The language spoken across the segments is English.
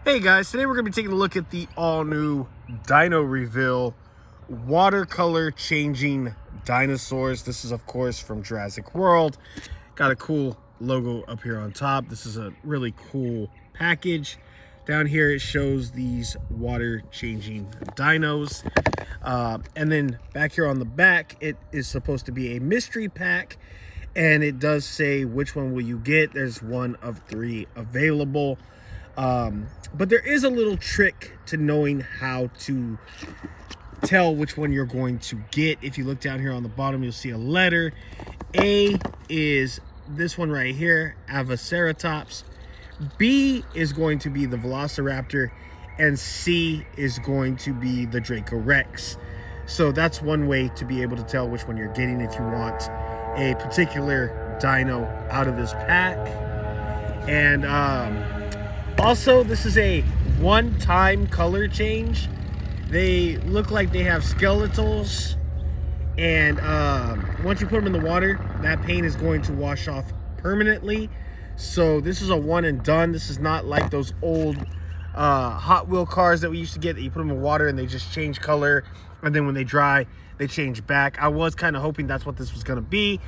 Hey guys, today we're going to be taking a look at the all-new Dino Reveal watercolor changing dinosaurs. This is of course from Jurassic World. Got a cool logo up here on top. This is a really cool package. Down here it shows these water changing dinos. And then back here on the back, it is supposed to be a mystery pack. And it does say which one will you get. There's one of 3 available. But there is a little trick to knowing how to tell which one you're going to get. If you look down here on the bottom, you'll see a letter. A is this one right here, Avaceratops. B is going to be the Velociraptor, and C is going to be the Dracorex. So that's one way to be able to tell which one you're getting if you want a particular dino out of this pack. And also, this is a one-time color change. They look like they have skeletals, and once you put them in the water, that paint is going to wash off permanently. So this is a one and done. This is not like those old Hot Wheel cars that we used to get, that you put them in water and they just change color, and then when they dry, they change back. I was kind of hoping that's what this was going to be.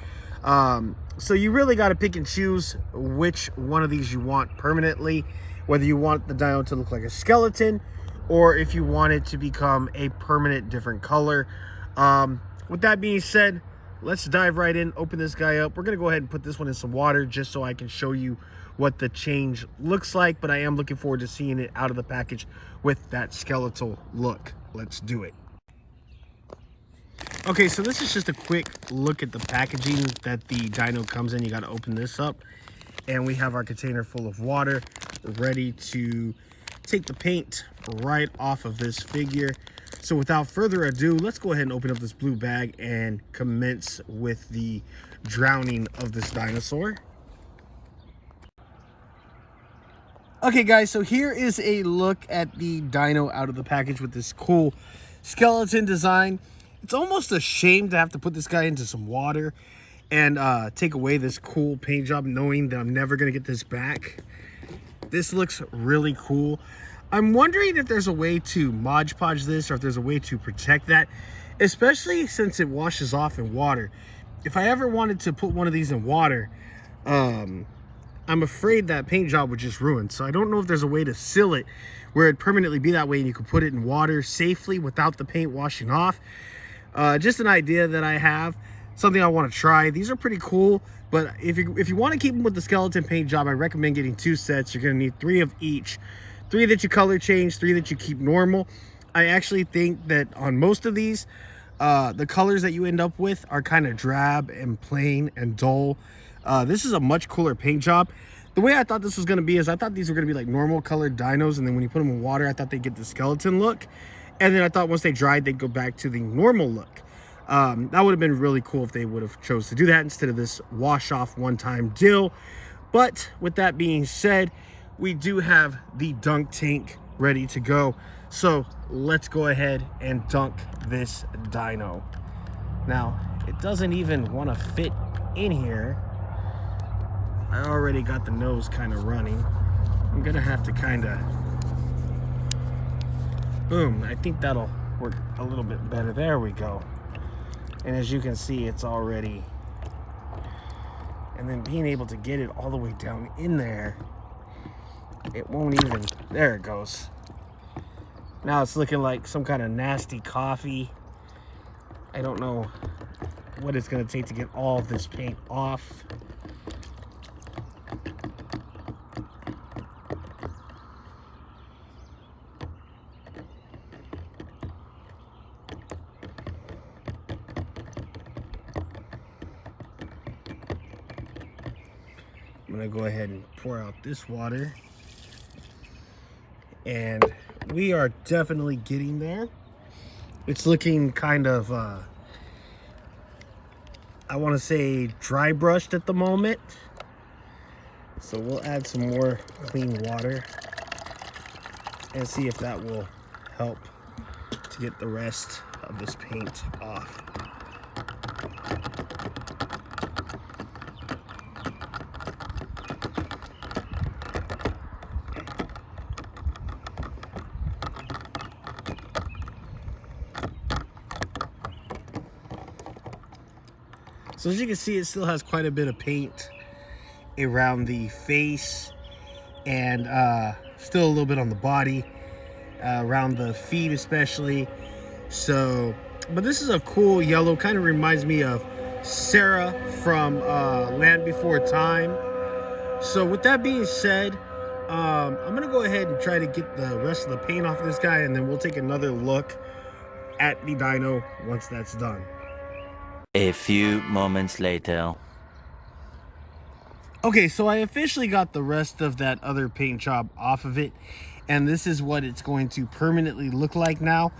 So you really got to pick and choose which one of these you want permanently, whether you want the dino to look like a skeleton or if you want it to become a permanent different color. With that being said, let's dive right in, open this guy up. We're going to go ahead and put this one in some water just so I can show you what the change looks like, but I am looking forward to seeing it out of the package with that skeletal look. Let's do it. Okay, so this is just a quick look at the packaging that the dino comes in. You got to open this up, and we have our container full of water ready to take the paint right off of this figure. So without further ado, let's go ahead and open up this blue bag and commence with the drowning of this dinosaur. Okay guys, so here is a look at the dino out of the package with this cool skeleton design. It's almost a shame to have to put this guy into some water and take away this cool paint job, knowing that I'm never going to get this back. This looks really cool. I'm wondering if there's a way to Mod Podge this, or if there's a way to protect that, especially since it washes off in water. If I ever wanted to put one of these in water, I'm afraid that paint job would just ruin. So I don't know if there's a way to seal it where it'd permanently be that way and you could put it in water safely without the paint washing off. Just an idea that I have, something I want to try. These are pretty cool, but if you want to keep them with the skeleton paint job, I recommend getting 2 sets. You're going to need 3 of each. 3 that you color change, 3 that you keep normal. I actually think that on most of these, the colors that you end up with are kind of drab and plain and dull. This is a much cooler paint job. The way I thought this was going to be is I thought these were going to be like normal colored dinos, and then when you put them in water, I thought they'd get the skeleton look. And then I thought once they dried, they'd go back to the normal look. That would have been really cool if they would have chose to do that instead of this wash off one-time deal. But with that being said, we do have the dunk tank ready to go. So let's go ahead and dunk this dino. Now, it doesn't even want to fit in here. I already got the nose kind of running. I'm gonna have to kind of, boom, I think that'll work a little bit better. There we go. And as you can see, it's already, and then being able to get it all the way down in there, it won't even, there it goes. Now it's looking like some kind of nasty coffee. I don't know what it's going to take to get all of this paint off. I'm going to go ahead and pour out this water. And we are definitely getting there. It's looking kind of, I want to say dry brushed at the moment. So we'll add some more clean water and see if that will help to get the rest of this paint off. So as you can see, it still has quite a bit of paint around the face, and still a little bit on the body, around the feet especially. So, but this is a cool yellow, kind of reminds me of Sarah from Land Before Time. So with that being said, I'm gonna go ahead and try to get the rest of the paint off of this guy, and then we'll take another look at the Dino once that's done. A few moments later. Okay, so I officially got the rest of that other paint job off of it, and this is what it's going to permanently look like now.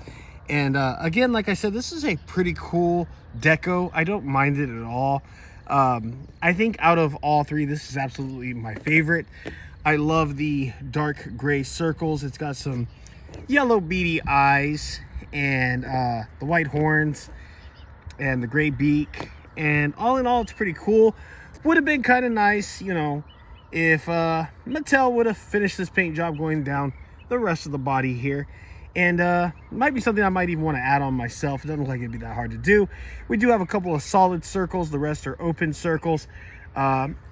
And again, like I said, this is a pretty cool deco. I don't mind it at all. I think out of all three, this is absolutely my favorite. I love the dark gray circles. It's got some yellow beady eyes, and the white horns, and the gray beak. And all in all, it's pretty cool. Would have been kind of nice, you know, if Mattel would have finished this paint job going down the rest of the body here. And might be something I might even want to add on myself. It doesn't look like it'd be that hard to do. We do have a couple of solid circles. The rest are open circles.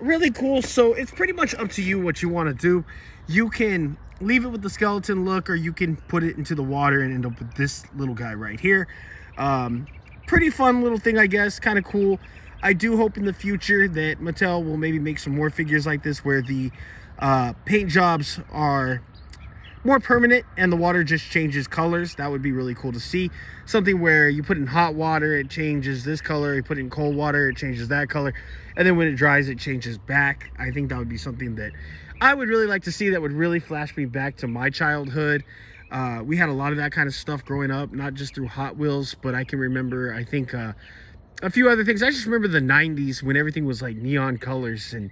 Really cool. So it's pretty much up to you what you want to do. You can leave it with the skeleton look, or you can put it into the water and end up with this little guy right here. Pretty fun little thing, I guess. Kind of cool. I do hope in the future that Mattel will maybe make some more figures like this where the paint jobs are more permanent and the water just changes colors. That would be really cool to see. Something where you put in hot water, it changes this color. You put in cold water, it changes that color. And then when it dries, it changes back. I think that would be something that I would really like to see. That would really flash me back to my childhood. We had a lot of that kind of stuff growing up, not just through Hot Wheels, but I can remember, I think, a few other things. I just remember the 90s when everything was like neon colors and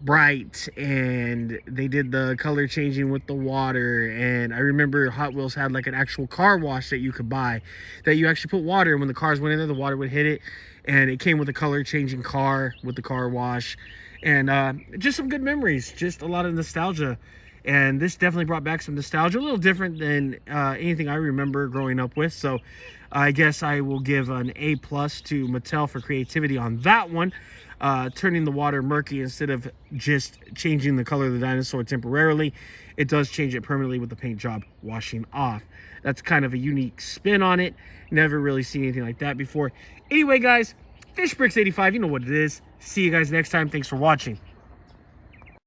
bright, and they did the color changing with the water. And I remember Hot Wheels had like an actual car wash that you could buy, that you actually put water, and when the cars went in there, the water would hit it, and it came with a color changing car with the car wash. And just some good memories, just a lot of nostalgia. And this definitely brought back some nostalgia, a little different than anything I remember growing up with. So I guess I will give an A+ to Mattel for creativity on that one. Turning the water murky instead of just changing the color of the dinosaur temporarily. It does change it permanently with the paint job washing off. That's kind of a unique spin on it. Never really seen anything like that before. Anyway, guys, FishBricks85, you know what it is. See you guys next time. Thanks for watching.